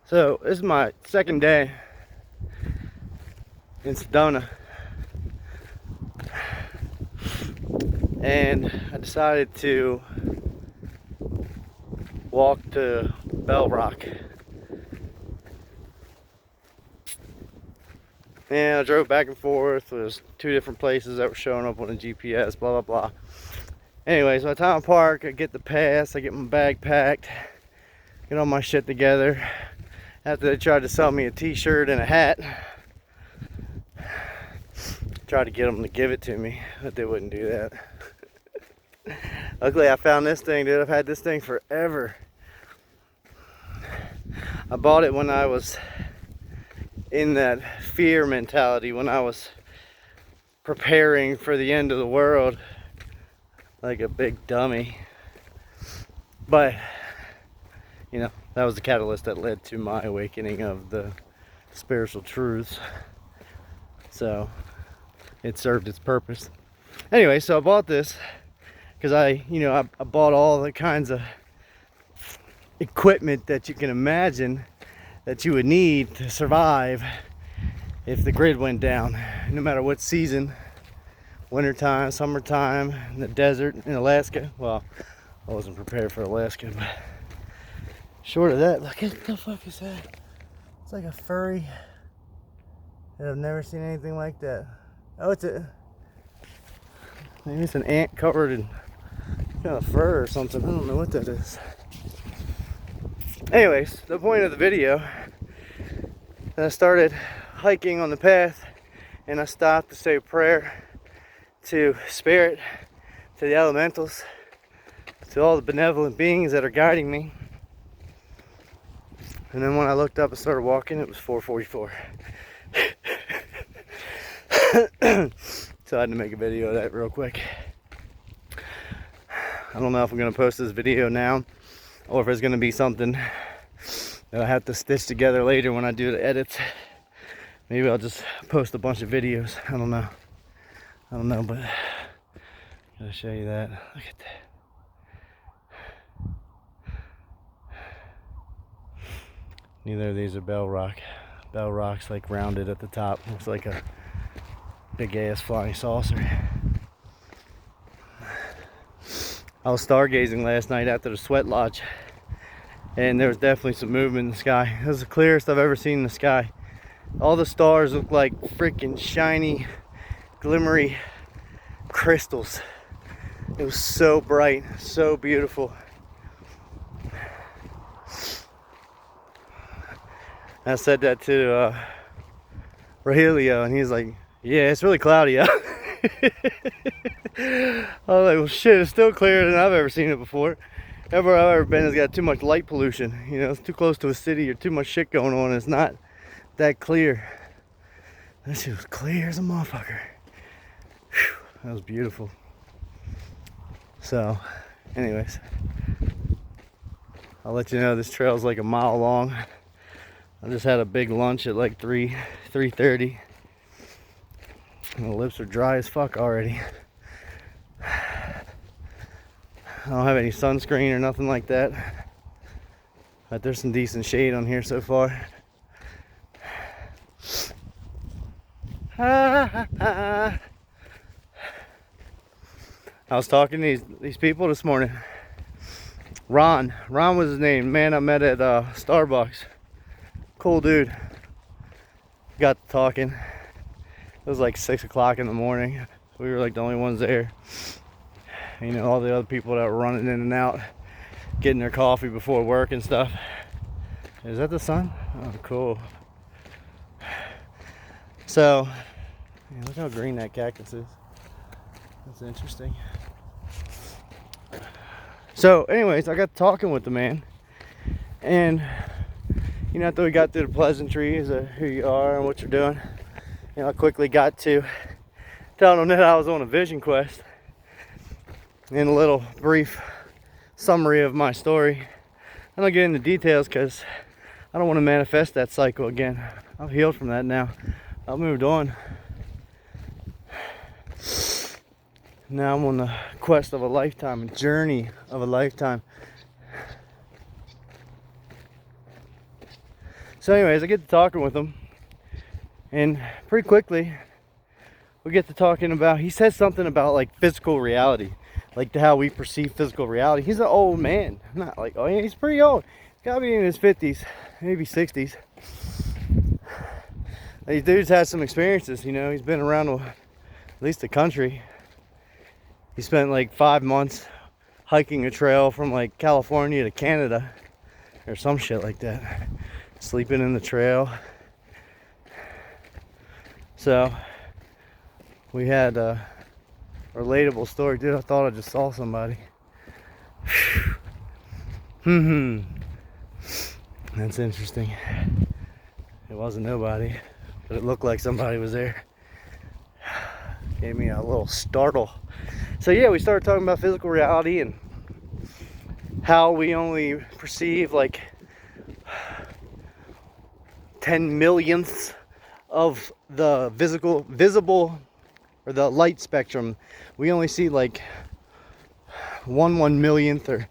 So this is my second day in Sedona, and I decided to walk to Bell Rock. And I drove back and forth. There's 2 different places that were showing up on the GPS, blah, blah, blah. Anyways, by the time I park, I get the pass, I get my bag packed, get all my shit together. After they tried to sell me a t-shirt and a hat, tried to get them to give it to me, but they wouldn't do that. Luckily, I found this thing, dude. I've had this thing forever. I bought it when I was in that fear mentality, when I was preparing for the end of the world like a big dummy. But you know, that was the catalyst that led to my awakening of the spiritual truths, so it served its purpose. Anyway, so I bought this because I bought all the kinds of equipment that you can imagine that you would need to survive if the grid went down, no matter what season, wintertime, summertime, in the desert, in Alaska. Well, I wasn't prepared for Alaska, but short of that, look, what the fuck is that? It's like a furry, and I've never seen anything like that. Oh, maybe it's an ant covered in kind of fur or something. I don't know what that is. Anyways, the point of the video, I started hiking on the path, and I stopped to say a prayer to Spirit, to the elementals, to all the benevolent beings that are guiding me. And then when I looked up and started walking, it was 4:44. So I had to make a video of that real quick. I don't know if I'm going to post this video now, or if it's going to be something that I have to stitch together later when I do the edits. Maybe I'll just post a bunch of videos. I don't know, but I'm gonna show you that. Look at that. Neither of these are Bell Rock. Bell Rock's like rounded at the top. Looks like a big ass flying saucer. I was stargazing last night after the sweat lodge, and there was definitely some movement in the sky. It was the clearest I've ever seen in the sky. All the stars look like freaking shiny, glimmery crystals. It was so bright, so beautiful. I said that to Rogelio, and he's like, yeah, it's really cloudy out. I was like, well shit, it's still clearer than I've ever seen it before. Everywhere I've ever been has got too much light pollution. You know, it's too close to a city or too much shit going on. It's not that clear. That shit was clear as a motherfucker. Whew, that was beautiful. So, anyways, I'll let you know this trail's like a mile long. I just had a big lunch at like 3:30. My lips are dry as fuck already. I don't have any sunscreen or nothing like that, but there's some decent shade on here so far. I was talking to these people this morning. Ron was his name. Man I met at Starbucks. Cool dude. Got to talking. It was like 6 o'clock in the morning. We were like the only ones there. You know, all the other people that were running in and out, getting their coffee before work and stuff. Is that the sun? Oh, cool. So, yeah, look how green that cactus is. That's interesting. So, anyways, I got talking with the man, and you know, after we got through the pleasantries of who you are and what you're doing, you know, I quickly got to telling him that I was on a vision quest. In a little brief summary of my story, I don't get into details because I don't want to manifest that cycle again. I've healed from that now. I've moved on. Now I'm on the quest of a lifetime, a journey of a lifetime. So anyways, I get to talking with him, and pretty quickly we get to talking about, he says something about like physical reality, like how we perceive physical reality. He's an old man, not like, oh yeah, he's pretty old. He's gotta be in his 50s, maybe 60s. These dudes had some experiences, you know. He's been around at least the country. He spent like 5 months hiking a trail from like California to Canada or some shit like that, sleeping in the trail. So we had a relatable story. Dude, I thought I just saw somebody. That's interesting. It wasn't nobody, but it looked like somebody was there. Gave me a little startle. So yeah, we started talking about physical reality and how we only perceive like 10 millionths of the visible or the light spectrum. We only see like 1 millionth or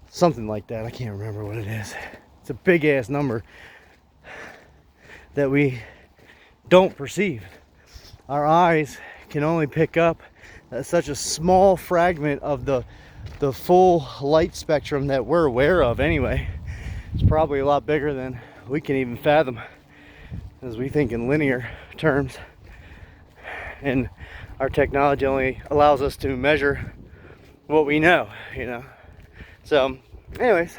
something like that. I can't remember what it is. It's a big ass number that we don't perceive. Our eyes can only pick up such a small fragment of the full light spectrum that we're aware of anyway. It's probably a lot bigger than we can even fathom, as we think in linear terms. And our technology only allows us to measure what we know, you know. So anyways,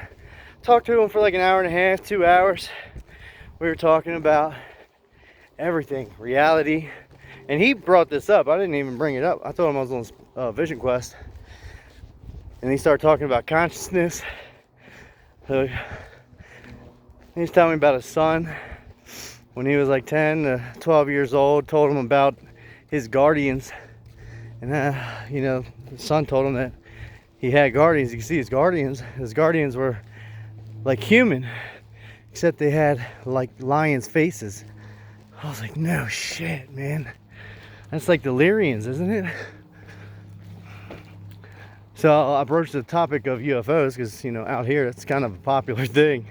talked to him for like an hour and a half, 2 hours. We were talking about everything, reality. And he brought this up. I didn't even bring it up. I told him I was on Vision Quest. And he started talking about consciousness. So he was telling me about his son when he was like 10 to 12 years old. Told him about his guardians. And you know, his son told him that he had guardians. You can see his guardians. His guardians were like human, except they had like lions' faces. I was like, no shit, man. That's like deliriums, isn't it? So I broached the topic of UFOs because, you know, out here it's kind of a popular thing.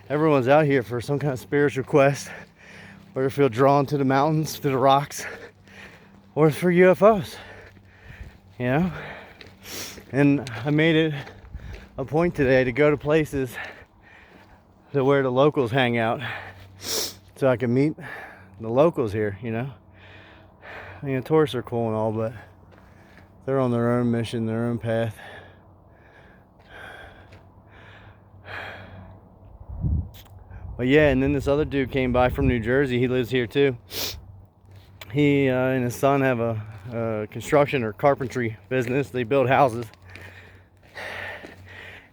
Everyone's out here for some kind of spiritual quest, or to feel drawn to the mountains, to the rocks, or for UFOs, you know? And I made it a point today to go to places to where the locals hang out so I can meet the locals here, you know? I mean, tourists are cool and all, but they're on their own mission, their own path. But yeah, and then this other dude came by from New Jersey. He lives here too. He and his son have a construction or carpentry business. They build houses.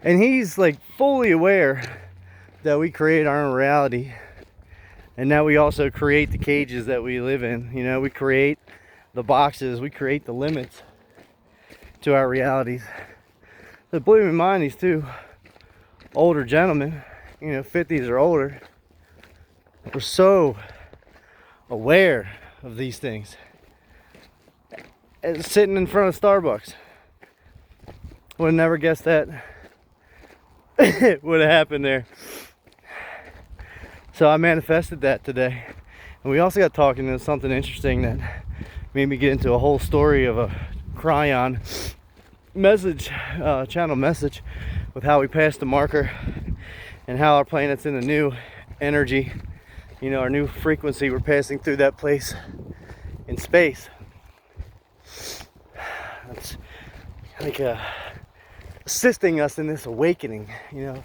And he's like fully aware that we create our own reality. And that we also create the cages that we live in. You know, we create the boxes, we create the limits to our realities. So believe me in mind, these two older gentlemen, you know, 50s or older, were so aware of these things. And sitting in front of Starbucks. Would have never guessed that it would have happened there. So I manifested that today. And we also got talking to something interesting that made me get into a whole story of a Cryon message, channel message, with how we passed the marker and how our planet's in a new energy, you know, our new frequency. We're passing through that place in space. It's like assisting us in this awakening, you know.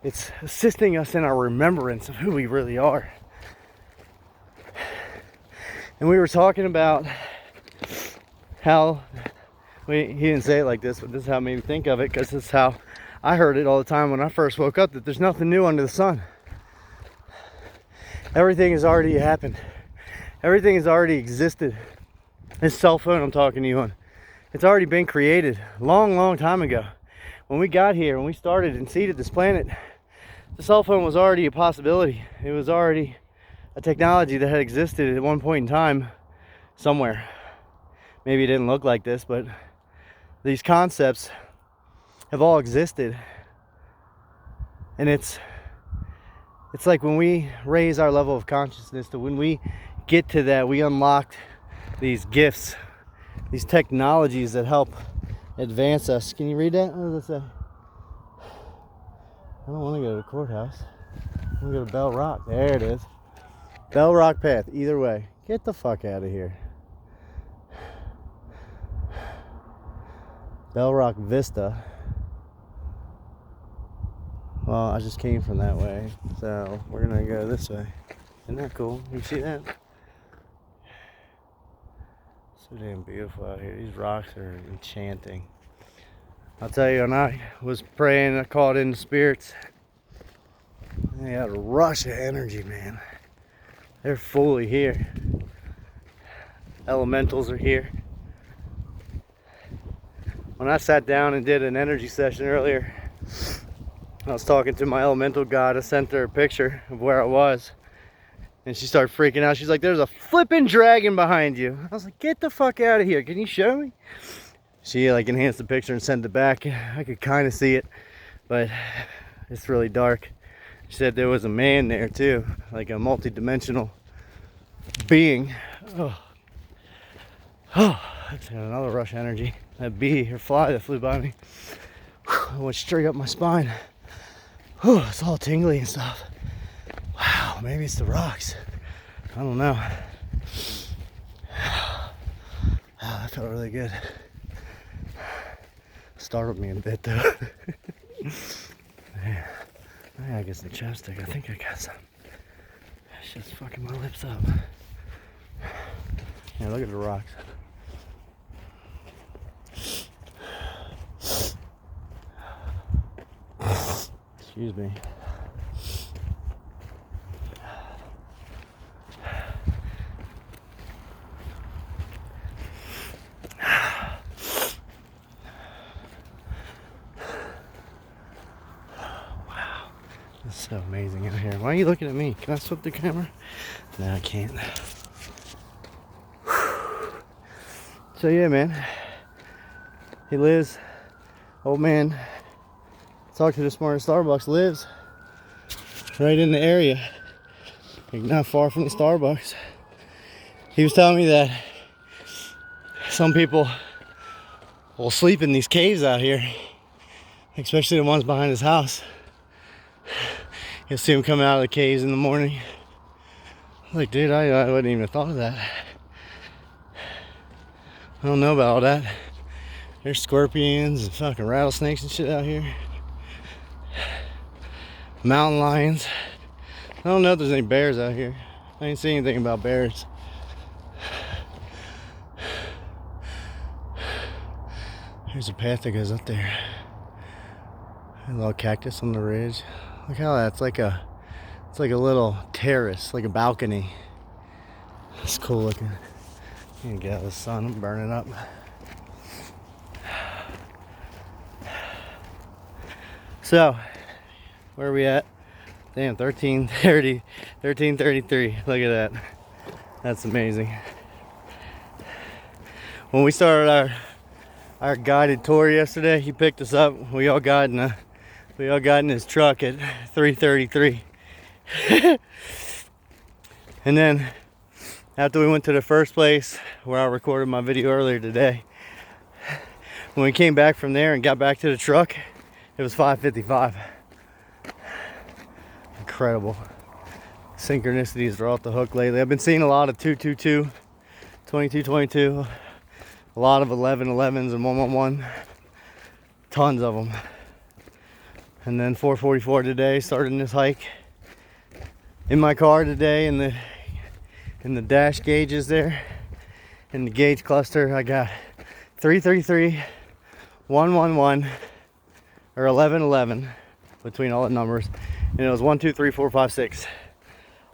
It's assisting us in our remembrance of who we really are. And we were talking about how, he didn't say it like this, but this is how it made me think of it, because this is how I heard it all the time when I first woke up, that there's nothing new under the sun. Everything has already happened. Everything has already existed. This cell phone I'm talking to you on, it's already been created long time ago. When we got here, when we started and seeded this planet, the cell phone was already a possibility. It was already a technology that had existed at one point in time somewhere. Maybe it didn't look like this, but these concepts have all existed. And it's it's like when we raise our level of consciousness, to when we get to that, we unlocked these gifts, these technologies that help advance us. Can you read that? What does it say? I don't want to go to the courthouse. I want to go to Bell Rock. There it is. Bell Rock Path. Either way. Get the fuck out of here. Bell Rock Vista. Well, I just came from that way, so we're gonna go this way. Isn't that cool? You see that? So damn beautiful out here. These rocks are enchanting. I'll tell you, when I was praying, I called in the spirits. They had a rush of energy, man. They're fully here. Elementals are here. When I sat down and did an energy session earlier, I was talking to my elemental god. I sent her a picture of where I was, and she started freaking out. She's like, there's a flipping dragon behind you. I was like, get the fuck out of here. Can you show me? She like enhanced the picture and sent it back. I could kind of see it, but it's really dark. She said there was a man there too, like a multi-dimensional being. Oh, that's another rush energy. That bee or fly that flew by me, I went straight up my spine. It's all tingly and stuff. Wow, maybe it's the rocks. I don't know. That felt really good. Startled me a bit though. Man, I gotta get some chapstick. I think I got some. It's just fucking my lips up. Yeah, look at the rocks. Excuse me. Wow, it's so amazing out here. Why are you looking at me? Can I flip the camera? No, I can't. So yeah, man. He lives. Old man. Talked to this morning. Starbucks lives right in the area, like not far from the Starbucks. He was telling me that some people will sleep in these caves out here, especially the ones behind his house. You'll see them coming out of the caves in the morning. Like, dude, I wouldn't even have thought of that. I don't know about all that. There's scorpions and fucking rattlesnakes and shit out here. Mountain lions. I don't know if there's any bears out here. I ain't seen anything about bears. There's a path that goes up there. A little cactus on the ridge. Look how that's like a little terrace, like a balcony. It's cool looking. You can get out of the sun and burn it up. So, where are we at? Damn, 13:30, 13:33. Look at that. That's amazing. When we started our guided tour yesterday, he picked us up. We all got in his truck at 3:33. And then after we went to the first place where I recorded my video earlier today, when we came back from there and got back to the truck, it was 5:55. Incredible. Synchronicities are off the hook lately. I've been seeing a lot of 222, 2222, a lot of 1111s and 111, tons of them. And then 444 today, starting this hike in my car today. In the dash gauges there, in the gauge cluster, I got 333, 111, or 1111 between all the numbers. And it was 1, 2, 3, 4, 5, 6.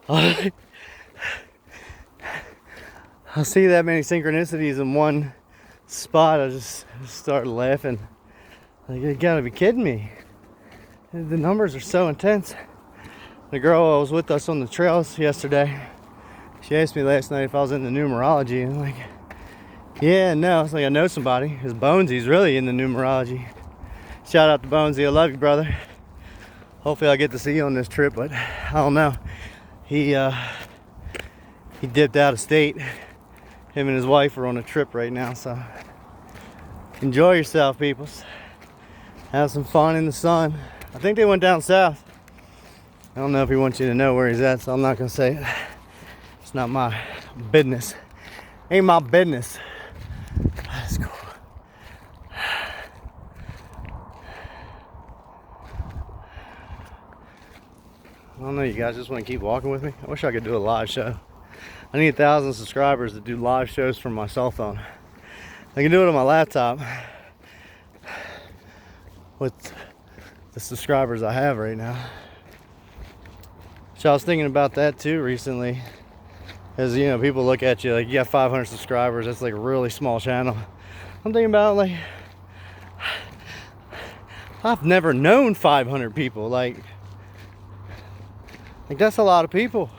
I'll see that many synchronicities in one spot. I just start laughing. Like, you gotta be kidding me. The numbers are so intense. The girl who was with us on the trails yesterday, she asked me last night if I was into numerology. And I'm like, yeah, no. It's like, I know somebody. His Bonesy's really into numerology. Shout out to Bonesy. I love you, brother. hopefully I'll get to see you on this trip, but I don't know. He dipped out of state. Him and his wife are on a trip right now, so enjoy yourself, peoples. Have some fun in the sun. I think they went down south. I don't know if he wants you to know where he's at, so I'm not gonna say it. It's not my business. Ain't my business. That's cool. I don't know, you guys just want to keep walking with me? I wish I could do a live show. I need 1,000 subscribers to do live shows from my cell phone. I can do it on my laptop with the subscribers I have right now. So I was thinking about that too recently. Because, you know, people look at you like, you got 500 subscribers, that's like a really small channel. I'm thinking about, like, I've never known 500 people. Like that's a lot of people.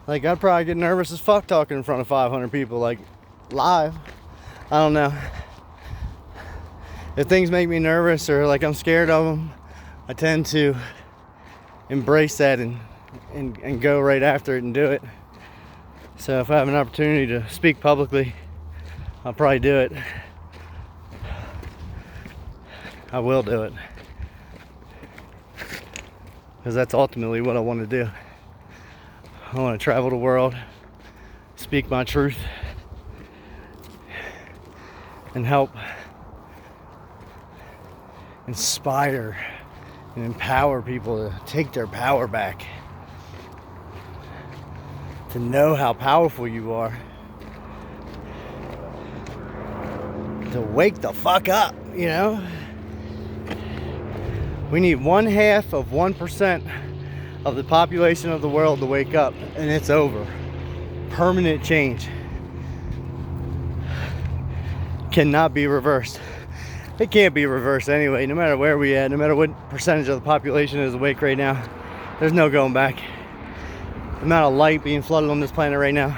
Like, I'd probably get nervous as fuck talking in front of 500 people, like, live. I don't know. If things make me nervous or like I'm scared of them, I tend to embrace that and go right after it and do it. So if I have an opportunity to speak publicly, I'll probably do it. I will do it. Because that's ultimately what I want to do. I want to travel the world, speak my truth, and help inspire and empower people to take their power back, to know how powerful you are, to wake the fuck up, you know? We need 0.5% of the population of the world to wake up, and it's over. Permanent change cannot be reversed. It can't be reversed anyway, no matter where we at, no matter what percentage of the population is awake right now. There's no going back. The amount of light being flooded on this planet right now,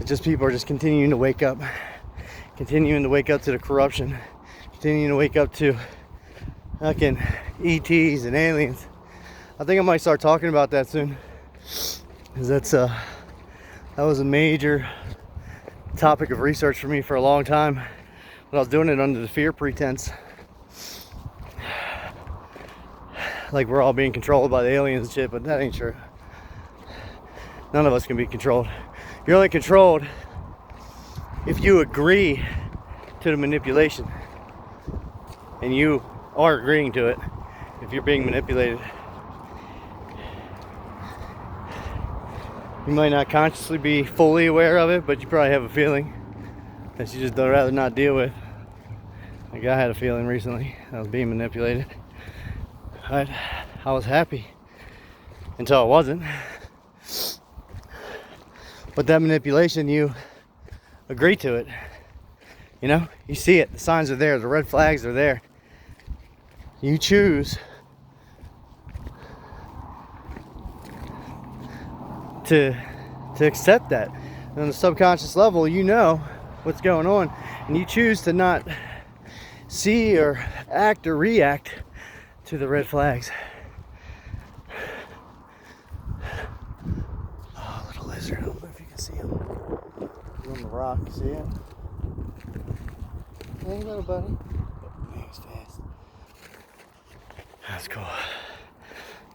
it's just people are just continuing to wake up to the corruption, continuing to wake up to fucking ETs and aliens. I think I might start talking about that soon, because that was a major topic of research for me for a long time, but I was doing it under the fear pretense, like we're all being controlled by the aliens and shit, but that ain't true. None of us can be controlled. You're only controlled if you agree to the manipulation, and you are agreeing to it if you're being manipulated. You might not consciously be fully aware of it, but you probably have a feeling that you just would rather not deal with. Like, I had a feeling recently I was being manipulated. I was happy until I wasn't. But that manipulation, you agree to it. You know, you see it, the signs are there, the red flags are there. You choose to accept that. And on the subconscious level, you know what's going on, and you choose to not see or act or react to the red flags. Oh, little lizard. I don't know if you can see him. He's on the rock. You see him? Hey, little buddy. He's fast. That's cool.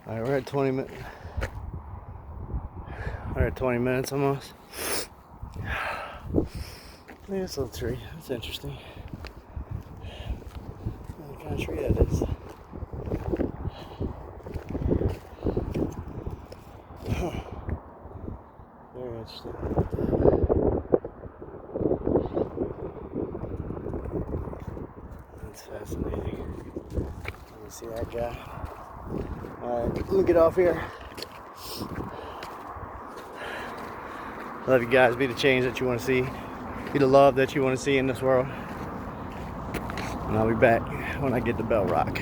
Alright, we're at 20 minutes. We're at 20 minutes almost. Look at this little tree. That's interesting. What kind of tree that is? Very interesting. That's fascinating. Let me see that guy. Alright, let me get off here. Love you guys. Be the change that you want to see. Be the love that you want to see in this world. And I'll be back when I get to Bell Rock.